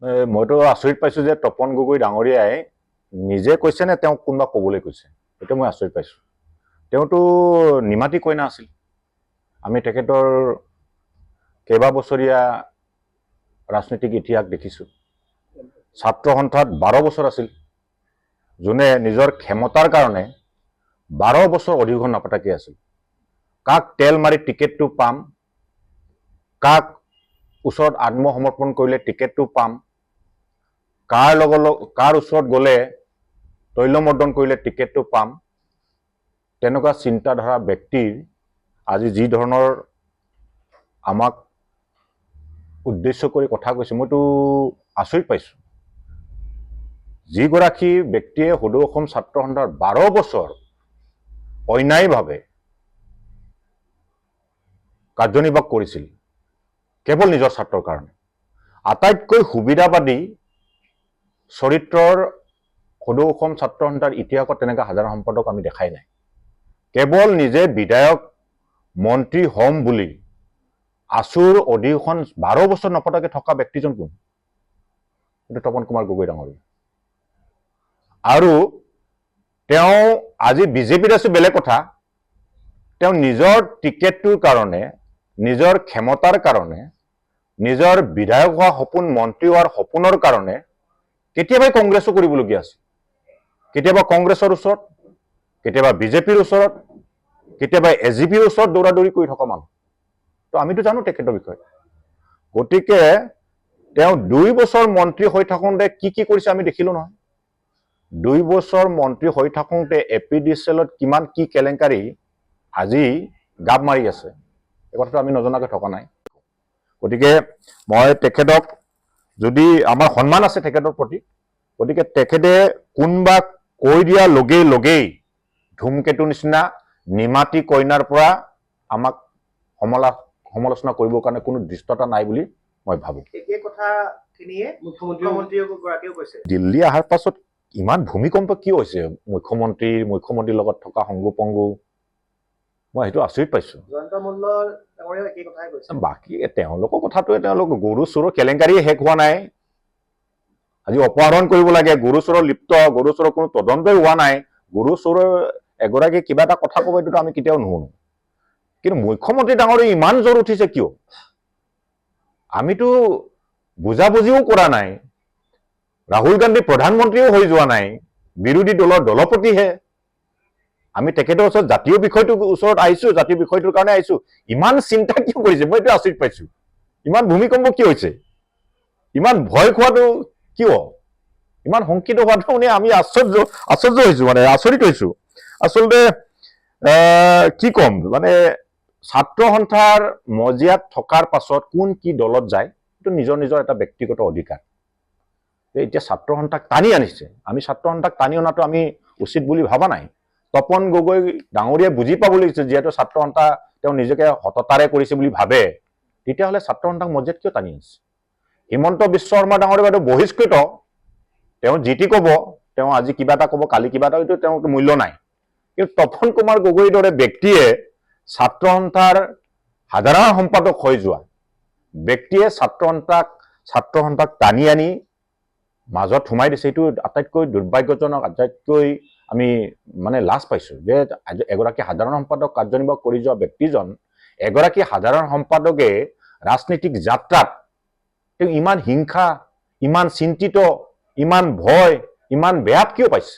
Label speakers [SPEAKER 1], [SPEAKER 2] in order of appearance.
[SPEAKER 1] মইতো আচৰিত পাইছোঁ যে তপন গগৈ ডাঙৰীয়াই নিজে কৈছে নে তেওঁক কোনোবা ক'বলৈ কৈছে, সেইটো মই আচৰিত পাইছোঁ। তেওঁতো নিমাতী কইনা আছিল। আমি তেখেতৰ কেইবাবছৰীয়া ৰাজনৈতিক ইতিহাস দেখিছোঁ। ছাত্ৰ সন্থাত 12 বছৰ আছিল, যোনে নিজৰ ক্ষমতাৰ কাৰণে 12 বছৰ অধিৱেশন নপতাকৈ আছিল। কাক তেল মাৰি টিকেটটো পাম, কাক ওচৰত আত্মসমৰ্পণ কৰিলে টিকেটটো পাম, কাৰ ওচৰত গ'লে তৈলমৰ্দন কৰিলে টিকেটটো পাম, তেনেকুৱা চিন্তাধাৰা ব্যক্তিৰ আজি যি ধৰণৰ আমাক উদ্দেশ্য কৰি কথা কৈছে, মইতো আচৰিত পাইছোঁ। যিগৰাকী ব্যক্তিয়ে সদৌ অসম ছাত্ৰ সন্থাৰ 12 বছৰ অন্যায়ভাৱে কাৰ্যনিৰ্বাহ কৰিছিল কেৱল নিজৰ ছাত্ৰৰ কাৰণে, আটাইতকৈ সুবিধাবাদী চৰিত্ৰৰ সদৌ অসম ছাত্ৰ সন্থাৰ ইতিহাসত তেনেকুৱা সাধাৰণ সম্পাদক আমি দেখাই নাই। কেৱল নিজে বিধায়ক মন্ত্ৰী হ'ম বুলি আছুৰ অধিৱেশন 12 বছৰ নপতাকৈ থকা ব্যক্তিজন কোন? এইটো তপন কুমাৰ গগৈ ডাঙৰীয়া। আৰু তেওঁ আজি বিজেপিত আছে বেলেগ কথা, তেওঁ নিজৰ টিকেটটোৰ কাৰণে, নিজৰ ক্ষমতাৰ কাৰণে, নিজৰ বিধায়ক হোৱা সপোন, মন্ত্ৰী হোৱাৰ সপোনৰ কাৰণে কেতিয়াবাই কংগ্ৰেছো কৰিবলগীয়া আছে। কেতিয়াবা কংগ্ৰেছৰ ওচৰত, কেতিয়াবা বিজেপিৰ ওচৰত, কেতিয়াবা এজিপিৰ ওচৰত দৌৰাদৌৰি কৰি থকা মানুহ। তো আমিতো জানো তেখেতৰ বিষয়ে। গতিকে তেওঁ 2 বছৰ মন্ত্ৰী হৈ থাকোঁতে কি কি কৰিছে আমি দেখিলোঁ নহয়। 2 বছৰ মন্ত্ৰী হৈ থাকোঁতে APDCLত কিমান কি কেলেংকাৰী আজি গাপ মাৰি আছে, এই কথাটো আমি নজনাকৈ থকা নাই। গতিকে মই তেখেতক, যদি আমাৰ সন্মান আছে তেখেতৰ প্ৰতি, গতিকে তেখেতে কোনোবা কৈ দিয়া লগেই ধূমকেতুৰ নিচিনা নিমাতী কইনাৰ পৰা আমাক সমালোচনা কৰিবৰ কাৰণে কোনো দৃষ্টতা নাই বুলি মই ভাবোঁ। দিল্লী অহাৰ পাছত ইমান ভূমিকম্প কিয় হৈছে মুখ্যমন্ত্ৰীৰ লগত থকা সংগু-পংগু, মই সেইটো আচৰিত পাইছোঁ। বাকী তেওঁলোকৰ কথাটোৱে, তেওঁলোক গৰু চোৰৰ কেলেংকাৰী শেষ হোৱা নাই। আজি অপহৰণ কৰিব লাগে, গৰু চোৰৰ লিপ্ত, গৰু চোৰৰ কোনো তদন্তই হোৱা নাই, গৰু চোৰৰ এগৰাকী কিবা এটা কথা ক'ব, এইটোতো আমি কেতিয়াও নুশুনো। কিন্তু মুখ্যমন্ত্ৰী ডাঙৰীয়া ইমান জ্বৰ উঠিছে কিয়? আমিতো বুজাবুজিও কৰা নাই, ৰাহুল গান্ধী প্ৰধানমন্ত্ৰীও হৈ যোৱা নাই, বিৰোধী দলৰ দলপতিহে। আমি তেখেতৰ ওচৰত জাতীয় বিষয়টোৰ ওচৰত আহিছোঁ, জাতীয় বিষয়টোৰ কাৰণে আহিছোঁ। ইমান চিন্তা কিয় কৰিছে, মই এইটো আচৰিত পাইছোঁ। ইমান ভূমিকম্প কিয় হৈছে, ইমান ভয় খোৱাটো কিয়, ইমান শংকিত হোৱাটো মানে আমি আশ্চৰ্য হৈছোঁ, মানে আচৰিত হৈছোঁ। আচলতে কি ক'ম, মানে ছাত্ৰ সন্থাৰ মজিয়াত থকাৰ পাছত কোন কি দলত যায়, এইটো নিজৰ নিজৰ এটা ব্যক্তিগত অধিকাৰ। এতিয়া ছাত্ৰ সন্থাক টানি আনিছে, আমি ছাত্ৰ সন্থাক টানি অনাটো আমি উচিত বুলি ভবা নাই। তপন গগৈ ডাঙৰীয়াই বুজি পাব লাগিছে, যিহেতু ছাত্ৰ সন্থা তেওঁ নিজকে সততাৰে কৰিছে বুলি ভাবে, তেতিয়াহ'লে ছাত্ৰ সন্থাক মজিয়াত কিয় টানি আনিছে? হিমন্ত বিশ্ব শৰ্মা ডাঙৰীয়া বাইদেউ বহিষ্কৃত, তেওঁ যি টি ক'ব, তেওঁ আজি কিবা এটা ক'ব, কালি কিবা এটা, এইটো তেওঁৰ মূল্য নাই। কিন্তু তপন কুমাৰ গগৈৰ দৰে ব্যক্তিয়ে ছাত্ৰ সন্থাৰ সাধাৰণ সম্পাদক হৈ যোৱা ব্যক্তিয়ে ছাত্ৰ সন্থাক টানি আনি মাজত সোমাই দিছে, এইটো আটাইতকৈ দুৰ্ভাগ্যজনক, আটাইতকৈ আমি মানে লাজ পাইছোঁ যে এগৰাকী সাধাৰণ সম্পাদক কাৰ্যনিৰ্বাহ কৰি যোৱা ব্যক্তিজন, এগৰাকী সাধাৰণ সম্পাদকে ৰাজনৈতিক যাত্ৰাত তেওঁ ইমান হিংসা, ইমান চিন্তিত, ইমান ভয়, ইমান বেয়া কিয় পাইছে?